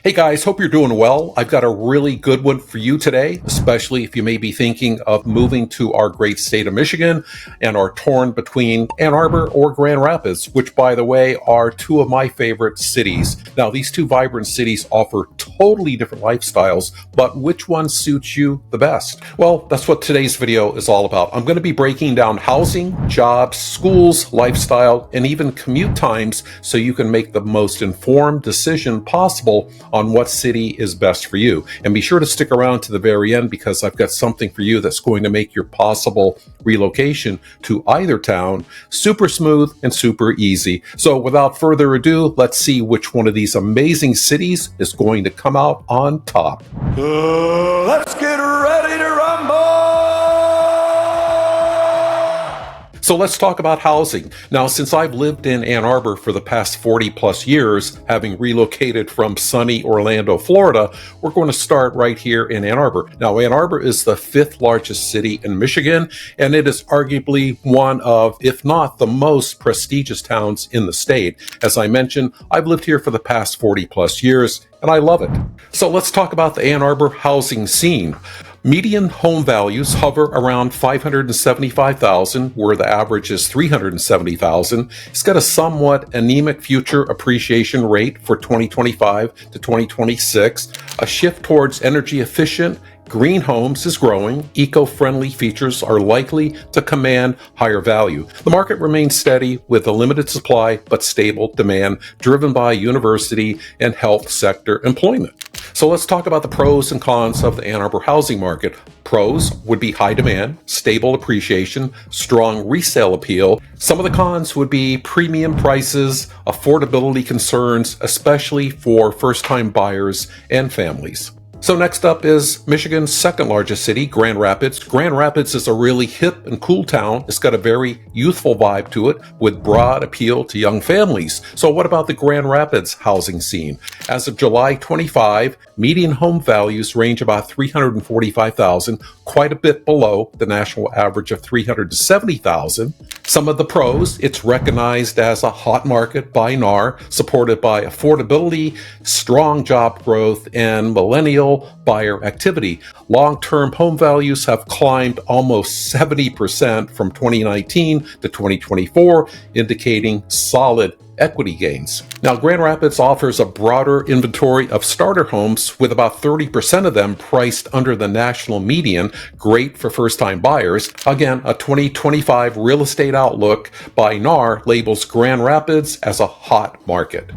Hey guys, hope you're doing well. I've got a really good one for you today, especially if you may be thinking of moving to our great state of Michigan and are torn between Ann Arbor or Grand Rapids, which, by the way, are two of my favorite cities. Now, these two vibrant cities offer totally different lifestyles, but which one suits you the best? Well, that's what today's video is all about. I'm going to be breaking down housing, jobs, schools, lifestyle, and even commute times so you can make the most informed decision possible on what city is best for you. And be sure to stick around to the very end because I've got something for you that's going to make your possible relocation to either town super smooth and super easy. So without further ado, let's see which one of these amazing cities is going to come out on top. Let's get ready to rumble! So let's talk about housing. Now, since I've lived in Ann Arbor for the past 40 plus years, having relocated from sunny Orlando, Florida, we're going to start right here in Ann Arbor. Now, Ann Arbor is the fifth largest city in Michigan, and it is arguably one of, if not the most prestigious towns in the state. As I mentioned, I've lived here for the past 40 plus years, and I love it. So let's talk about the Ann Arbor housing scene. Median home values hover around $575,000, where the average is $370,000. It's got a somewhat anemic future appreciation rate for 2025 to 2026. A shift towards energy efficient green homes is growing. Eco-friendly features are likely to command higher value. The market remains steady with a limited supply but stable demand driven by university and health sector employment. So let's talk about the pros and cons of the Ann Arbor housing market. Pros would be high demand, stable appreciation, strong resale appeal. Some of the cons would be premium prices, affordability concerns, especially for first-time buyers and families. So next up is Michigan's second largest city, Grand Rapids. Grand Rapids is a really hip and cool town. It's got a very youthful vibe to it with broad appeal to young families. So what about the Grand Rapids housing scene? As of July 25, median home values range about $345,000, quite a bit below the national average of $370,000. Some of the pros, it's recognized as a hot market by NAR, supported by affordability, strong job growth, and millennial buyer activity. Long-term home values have climbed almost 70% from 2019 to 2024, indicating solid equity gains. Now, Grand Rapids offers a broader inventory of starter homes with about 30% of them priced under the national median, great for first-time buyers. Again, a 2025 real estate outlook by NAR labels Grand Rapids as a hot market.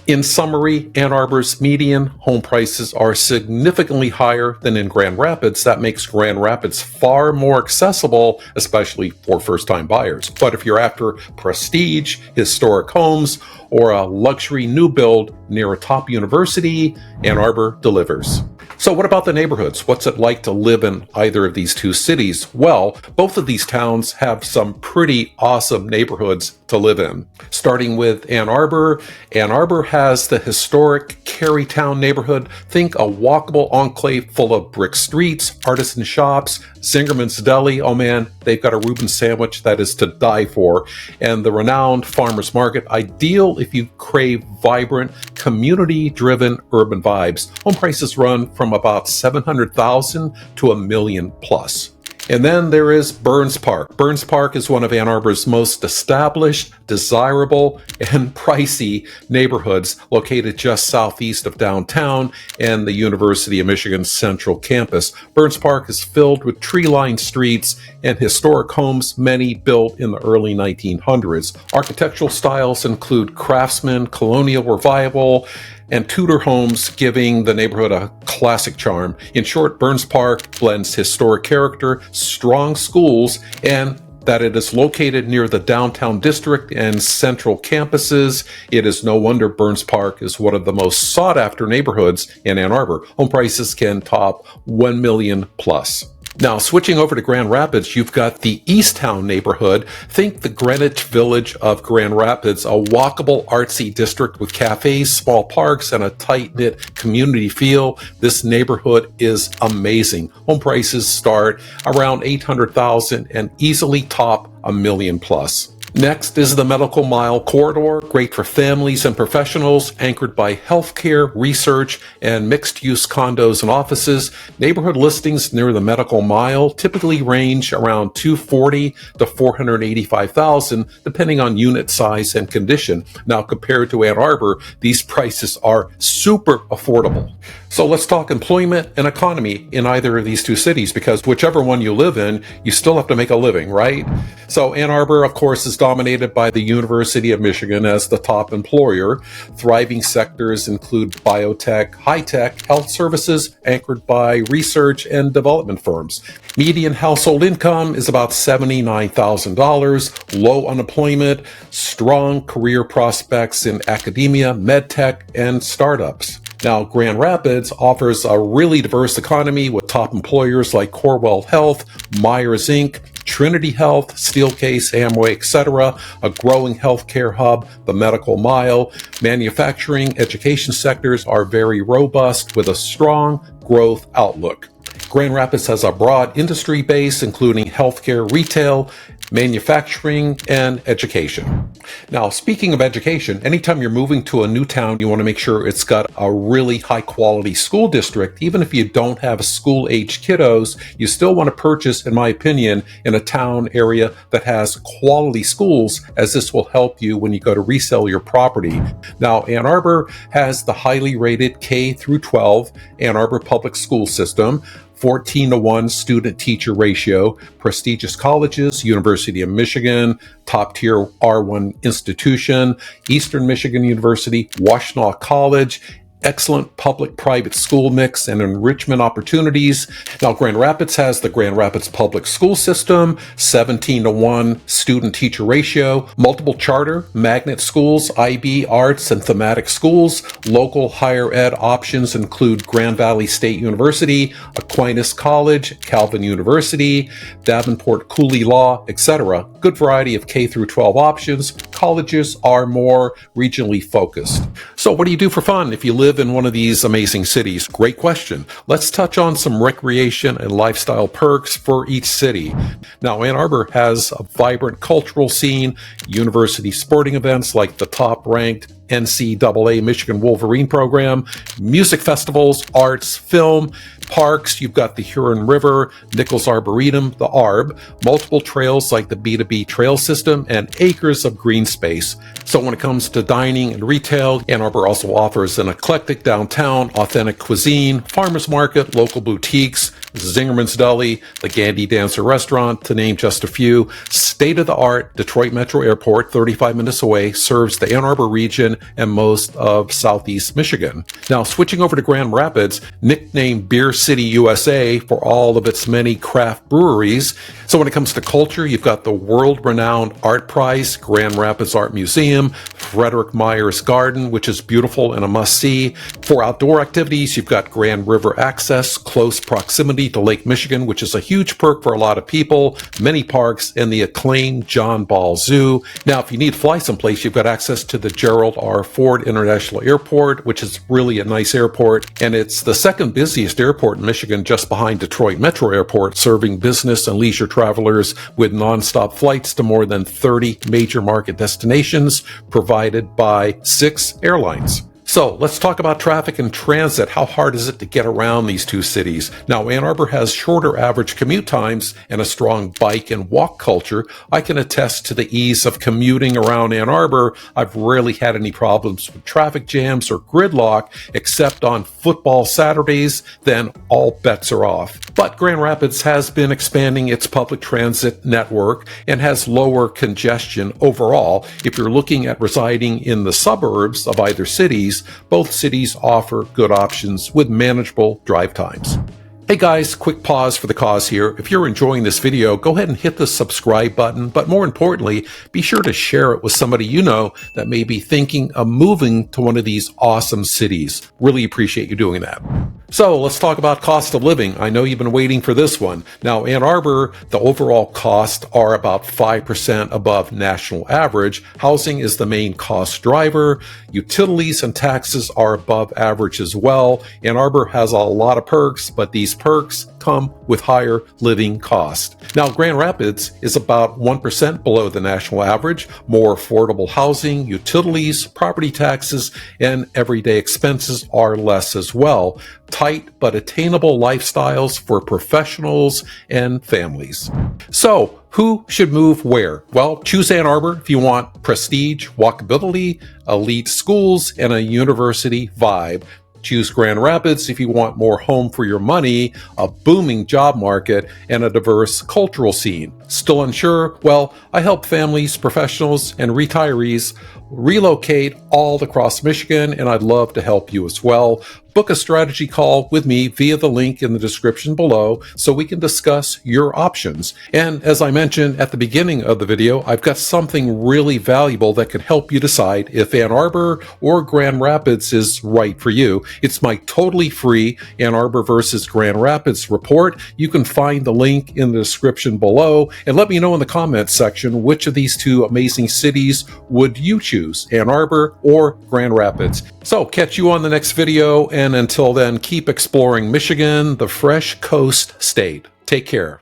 In summary, Ann Arbor's median home prices are significantly higher than in Grand Rapids. That makes Grand Rapids far more accessible, especially for first-time buyers. But if you're after prestige, historic homes, or a luxury new build near a top university, Ann Arbor delivers. So what about the neighborhoods? What's it like to live in either of these two cities? Well, both of these towns have some pretty awesome neighborhoods to live in. Starting with Ann Arbor. Ann Arbor has the historic Carytown neighborhood. Think a walkable enclave full of brick streets, artisan shops, Zingerman's Deli. Oh man, they've got a Reuben sandwich that is to die for. And the renowned Farmers Market, ideal if you crave vibrant, community-driven urban vibes. Home prices run from about $700,000 to $1 million plus. And then there is Burns Park. Burns Park is one of Ann Arbor's most established, desirable, and pricey neighborhoods, located just southeast of downtown and the University of Michigan's central campus. Burns Park is filled with tree-lined streets and historic homes, many built in the early 1900s. Architectural styles include Craftsman, Colonial Revival, and Tudor homes, giving the neighborhood a classic charm. In short, Burns Park blends historic character, strong schools, and that it is located near the downtown district and central campuses. It is no wonder Burns Park is one of the most sought-after neighborhoods in Ann Arbor. Home prices can top $1 million plus. Now, switching over to Grand Rapids, you've got the Easttown neighborhood. Think the Greenwich Village of Grand Rapids, a walkable, artsy district with cafes, small parks, and a tight-knit community feel. This neighborhood is amazing. Home prices start around $800,000 and easily top $1 million plus. Next is the Medical Mile Corridor, great for families and professionals, anchored by healthcare, research, and mixed-use condos and offices. Neighborhood listings near the Medical Mile typically range around $240,000 to $485,000, depending on unit size and condition. Now, compared to Ann Arbor, these prices are super affordable. So let's talk employment and economy in either of these two cities, because whichever one you live in, you still have to make a living, right? So Ann Arbor, of course, is dominated by the University of Michigan as the top employer. Thriving sectors include biotech, high-tech, health services, anchored by research and development firms. Median household income is about $79,000, low unemployment, strong career prospects in academia, medtech, and startups. Now, Grand Rapids offers a really diverse economy with top employers like Corewell Health, Myers Inc., Trinity Health, Steelcase, Amway, etc., a growing healthcare hub, the Medical Mile. Manufacturing, education sectors are very robust with a strong growth outlook. Grand Rapids has a broad industry base, including healthcare, retail, manufacturing, and education. Now, speaking of education, anytime you're moving to a new town, you want to make sure it's got a really high quality school district. Even if you don't have school-age kiddos, you still want to purchase, in my opinion, in a town area that has quality schools, as this will help you when you go to resell your property. Now, Ann Arbor has the highly rated K through 12 Ann Arbor public school system, 14-to-1 student-teacher ratio, prestigious colleges, University of Michigan, top-tier R1 institution, Eastern Michigan University, Washtenaw College, excellent public-private school mix and enrichment opportunities. Now, Grand Rapids has the Grand Rapids Public School System, 17-to-1 student-teacher ratio, multiple charter, magnet schools, IB, arts, and thematic schools. Local higher ed options include Grand Valley State University, Aquinas College, Calvin University, Davenport Cooley Law, etc. Good variety of K through 12 options. Colleges are more regionally focused. So what do you do for fun if you live in one of these amazing cities? Great question. Let's touch on some recreation and lifestyle perks for each city. Now, Ann Arbor has a vibrant cultural scene, university sporting events like the top-ranked NCAA Michigan Wolverine program, music festivals, arts, film, parks. You've got the Huron River, Nichols Arboretum, the ARB, multiple trails like the B2B trail system, and acres of green space. So when it comes to dining and retail, Ann Arbor also offers an eclectic downtown, authentic cuisine, farmers market, local boutiques, Zingerman's Deli, the Gandy Dancer Restaurant, to name just a few. State-of-the-art Detroit Metro Airport, 35 minutes away, serves the Ann Arbor region and most of Southeast Michigan. Now, switching over to Grand Rapids, nicknamed Beer City, USA, for all of its many craft breweries. So when it comes to culture, you've got the world-renowned Art Prize, Grand Rapids Art Museum, Frederick Myers Garden, which is beautiful and a must-see. For outdoor activities, you've got Grand River access, close proximity to Lake Michigan, which is a huge perk for a lot of people, many parks, and the acclaimed John Ball Zoo. Now, if you need to fly someplace, you've got access to the Gerald R. Ford International Airport, which is really a nice airport, and it's the second busiest airport in Michigan, just behind Detroit Metro Airport, serving business and leisure travelers with nonstop flights to more than 30 major market destinations provided by 6 airlines. So let's talk about traffic and transit. How hard is it to get around these two cities? Now, Ann Arbor has shorter average commute times and a strong bike and walk culture. I can attest to the ease of commuting around Ann Arbor. I've rarely had any problems with traffic jams or gridlock, except on football Saturdays. Then all bets are off. But Grand Rapids has been expanding its public transit network and has lower congestion overall. If you're looking at residing in the suburbs of either cities, both cities offer good options with manageable drive times. Hey guys, quick pause for the cause here. If you're enjoying this video, go ahead and hit the subscribe button, but more importantly, be sure to share it with somebody you know that may be thinking of moving to one of these awesome cities. Really appreciate you doing that. So let's talk about cost of living. I know you've been waiting for this one. Now, Ann Arbor, the overall costs are about 5% above national average. Housing is the main cost driver. Utilities and taxes are above average as well. Ann Arbor has a lot of perks, but these perks come with higher living costs. Now, Grand Rapids is about 1% below the national average. More affordable housing, utilities, property taxes, and everyday expenses are less as well. Tight but attainable lifestyles for professionals and families. So, who should move where? Well, choose Ann Arbor if you want prestige, walkability, elite schools, and a university vibe. Choose Grand Rapids if you want more home for your money, a booming job market, and a diverse cultural scene. Still unsure? Well, I help families, professionals, and retirees relocate all across Michigan, and I'd love to help you as well. Book a strategy call with me via the link in the description below so we can discuss your options. And as I mentioned at the beginning of the video, I've got something really valuable that can help you decide if Ann Arbor or Grand Rapids is right for you. It's my totally free Ann Arbor versus Grand Rapids report. You can find the link in the description below, and let me know in the comments section which of these two amazing cities would you choose, Ann Arbor or Grand Rapids. So catch you on the next video, and until then, keep exploring Michigan, the fresh coast state. Take care.